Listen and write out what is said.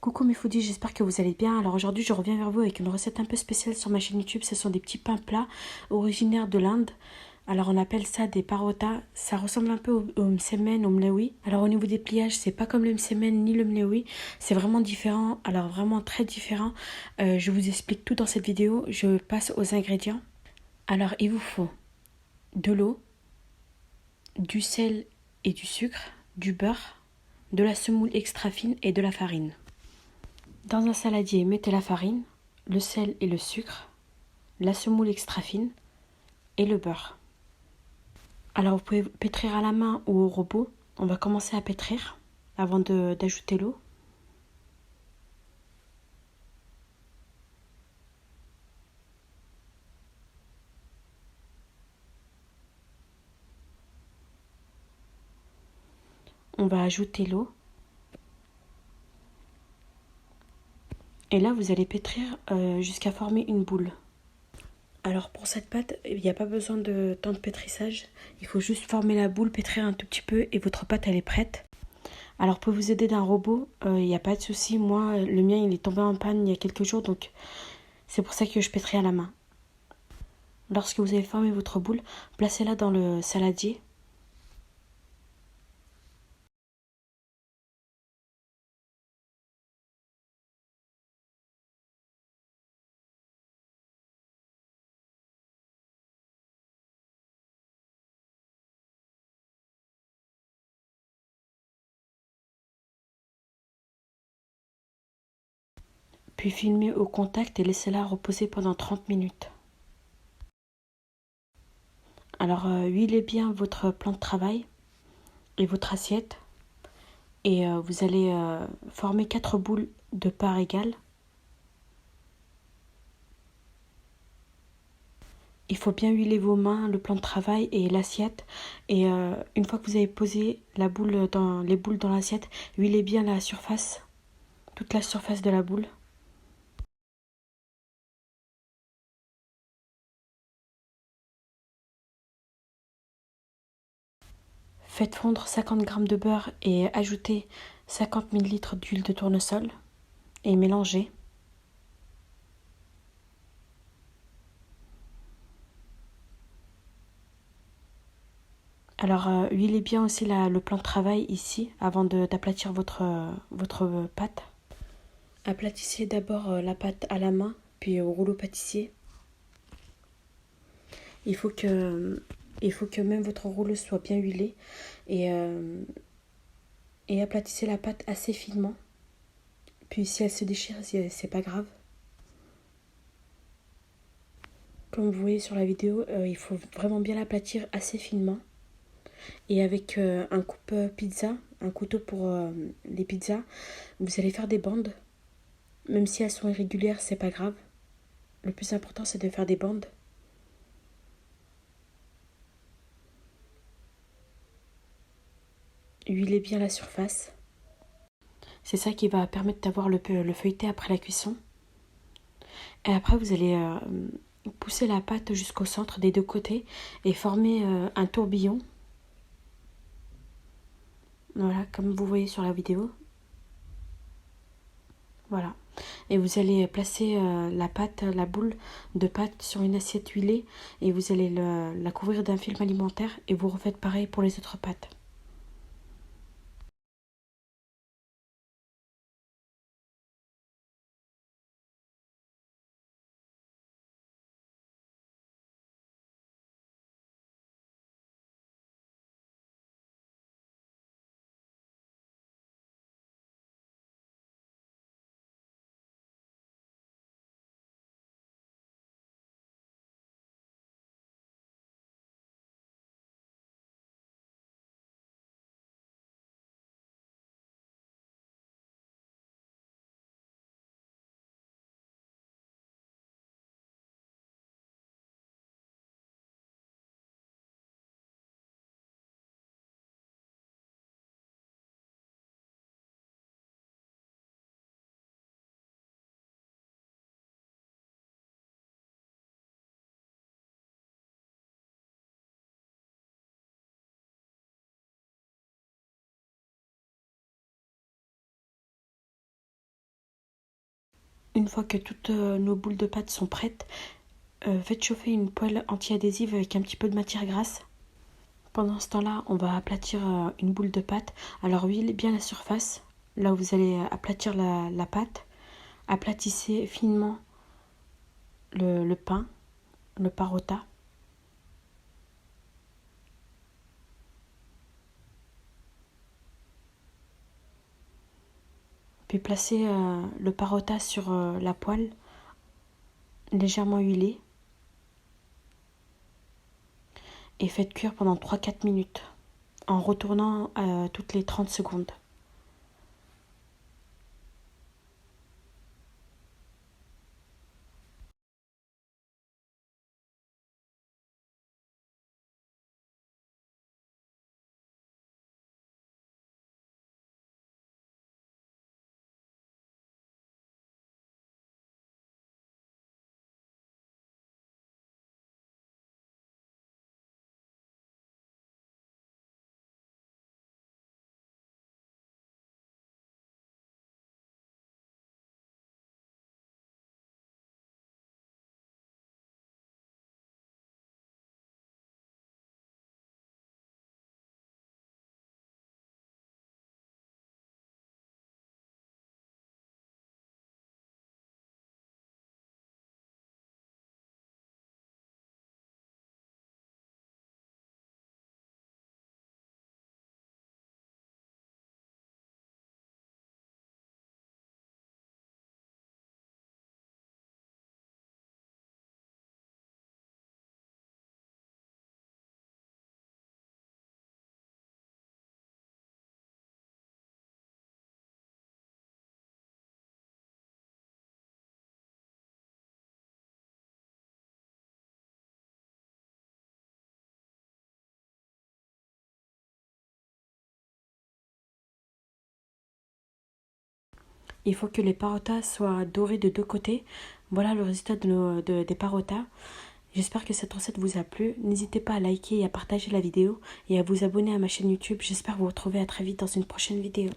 Coucou mes foodies, j'espère que vous allez bien. Alors aujourd'hui je reviens vers vous avec une recette un peu spéciale sur ma chaîne YouTube. Ce sont des petits pains plats originaires de l'Inde. Alors on appelle ça des parotas. Ça ressemble un peu au msemen, au mlewi. Alors au niveau des pliages, c'est pas comme le msemen ni le mlewi. C'est vraiment différent, alors vraiment très différent. Je vous explique tout dans cette vidéo. Je passe aux ingrédients. Alors il vous faut de l'eau, du sel et du sucre, du beurre, de la semoule extra fine et de la farine. Dans un saladier, mettez la farine, le sel et le sucre, la semoule extra fine et le beurre. Alors vous pouvez pétrir à la main ou au robot. On va commencer à pétrir avant d'ajouter l'eau. On va ajouter l'eau. Et là, vous allez pétrir jusqu'à former une boule. Alors pour cette pâte, il n'y a pas besoin de tant de pétrissage. Il faut juste former la boule, pétrir un tout petit peu et votre pâte elle est prête. Alors pour vous aider d'un robot, il n'y a pas de souci. Moi, le mien il est tombé en panne il y a quelques jours, donc c'est pour ça que je pétris à la main. Lorsque vous avez formé votre boule, placez-la dans le saladier. Puis filmez au contact et laissez-la reposer pendant 30 minutes. Alors huilez bien votre plan de travail et votre assiette et vous allez former 4 boules de part égale. Il faut bien huiler vos mains, le plan de travail et l'assiette. Et une fois que vous avez posé les boules dans l'assiette, huilez bien la surface, toute la surface de la boule. Faites fondre 50 g de beurre et ajoutez 50 ml d'huile de tournesol et mélangez. Alors huilez bien aussi le plan de travail ici avant d'aplatir votre pâte. Aplatissez d'abord la pâte à la main puis au rouleau pâtissier. Il faut que même votre rouleau soit bien huilé et aplatissez la pâte assez finement. Puis si elle se déchire, c'est pas grave. Comme vous voyez sur la vidéo, il faut vraiment bien l'aplatir assez finement. Et avec un coupe pizza, un couteau pour les pizzas, vous allez faire des bandes. Même si elles sont irrégulières, c'est pas grave. Le plus important, c'est de faire des bandes. Huilez bien la surface. C'est ça qui va permettre d'avoir le feuilleté après la cuisson. Et après, vous allez pousser la pâte jusqu'au centre des deux côtés et former un tourbillon. Voilà, comme vous voyez sur la vidéo. Voilà. Et vous allez placer la boule de pâte sur une assiette huilée et vous allez la couvrir d'un film alimentaire et vous refaites pareil pour les autres pâtes. Une fois que toutes nos boules de pâte sont prêtes, faites chauffer une poêle anti-adhésive avec un petit peu de matière grasse. Pendant ce temps-là, on va aplatir une boule de pâte. Alors huilez bien la surface, là où vous allez aplatir la pâte. Aplatissez finement le pain, le parota. Puis placez le parota sur la poêle, légèrement huilée. Et faites cuire pendant 3-4 minutes, en retournant toutes les 30 secondes. Il faut que les parotas soient dorés de deux côtés. Voilà le résultat des parotas. J'espère que cette recette vous a plu. N'hésitez pas à liker et à partager la vidéo et à vous abonner à ma chaîne YouTube. J'espère vous retrouver à très vite dans une prochaine vidéo.